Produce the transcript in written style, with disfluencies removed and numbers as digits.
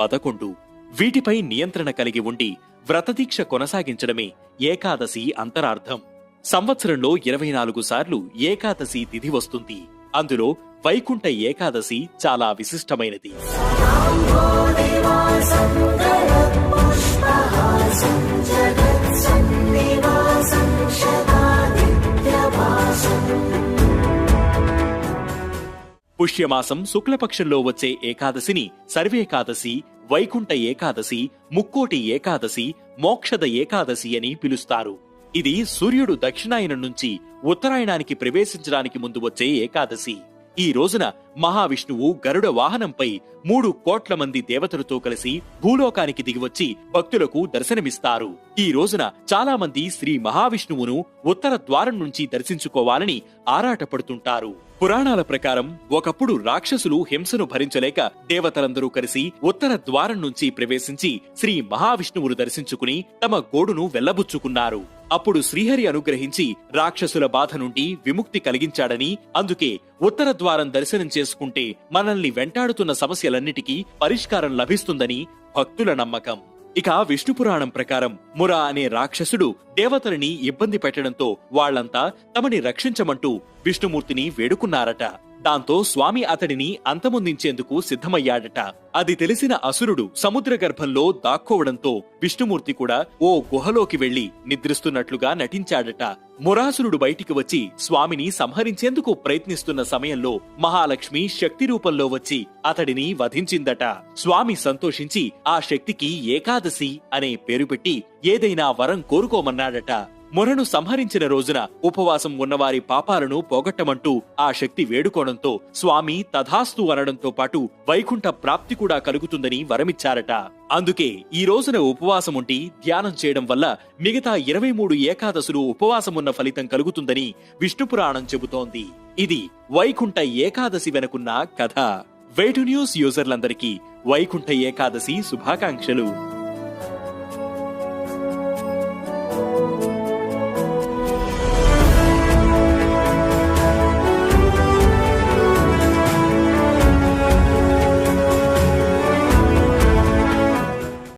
11 వీటిపై నియంత్రణ కలిగి ఉండి వ్రతదీక్ష కొనసాగించడమే ఏకాదశి అంతరార్థం. సంవత్సరంలో 24 సార్లు ఏకాదశి తిథి వస్తుంది. అందులో వైకుంఠ ఏకాదశి చాలా విశిష్టమైనది. పుష్యమాసం శుక్లపక్షంలో వచ్చే ఏకాదశిని సర్వేకాదశి, వైకుంఠ ఏకాదశి, ముక్కోటి ఏకాదశి, మోక్షద ఏకాదశి అని పిలుస్తారు. ఇది సూర్యుడు దక్షిణాయనం నుంచి ఉత్తరాయణానికి ప్రవేశించడానికి ముందు వచ్చే ఏకాదశి. ఈ రోజున మహావిష్ణువు గరుడ వాహనంపై 3 కోట్ల మంది దేవతలతో కలిసి భూలోకానికి దిగివచ్చి భక్తులకు దర్శనమిస్తారు. ఈ రోజున చాలా మంది శ్రీ మహావిష్ణువును ఉత్తర ద్వారం నుంచి దర్శించుకోవాలని ఆరాటపడుతుంటారు. పురాణాల ప్రకారం ఒకప్పుడు రాక్షసులు హింసను భరించలేక దేవతలందరూ కలిసి ఉత్తర ద్వారం నుంచి ప్రవేశించి శ్రీ మహావిష్ణువును దర్శించుకుని తమ గోడును వెళ్లబుచ్చుకున్నారు. అప్పుడు శ్రీహరి అనుగ్రహించి రాక్షసుల బాధ నుండి విముక్తి కలిగించాడని, అందుకే ఉత్తర ద్వారం దర్శనం చేసుకుంటే మనల్ని వెంటాడుతున్న సమస్యలన్నిటికీ పరిష్కారం లభిస్తుందని భక్తుల నమ్మకం. ఇక విష్ణు పురాణం ప్రకారం మురా అనే రాక్షసుడు దేవతలని ఇబ్బంది పెట్టడంతో వాళ్లంతా తమని రక్షించమంటూ విష్ణుమూర్తిని వేడుకున్నారట. దాంతో స్వామి అతడిని అంతమొందించేందుకు సిద్ధమయ్యాడట. అది తెలిసిన అసురుడు సముద్ర గర్భంలో దాక్కోవడంతో విష్ణుమూర్తి కూడా ఓ గుహలోకి వెళ్లి నిద్రిస్తున్నట్లుగా నటించాడట. మురాసురుడు బయటికి వచ్చి స్వామిని సంహరించేందుకు ప్రయత్నిస్తున్న సమయంలో మహాలక్ష్మి శక్తి రూపంలో వచ్చి అతడిని వధించిందట. స్వామి సంతోషించి ఆ శక్తికి ఏకాదశి అనే పేరు పెట్టి ఏదైనా వరం కోరుకోమన్నాడట. మురను సంహరించిన రోజున ఉపవాసం ఉన్నవారి పాపాలను పోగొట్టమంటూ ఆ శక్తి వేడుకోవడంతో స్వామి తథాస్తు అనడంతో పాటు వైకుంఠ ప్రాప్తి కూడా కలుగుతుందని వరమిచ్చారట. అందుకే ఈ రోజున ఉపవాసం ఉండి ధ్యానం చేయడం వల్ల మిగతా 23 ఏకాదశులు ఉపవాసమున్న ఫలితం కలుగుతుందని విష్ణు పురాణం చెబుతోంది. ఇది వైకుంఠ ఏకాదశి వెనుకున్న కథ. వే2 న్యూస్ యూజర్లందరికీ వైకుంఠ ఏకాదశి శుభాకాంక్షలు.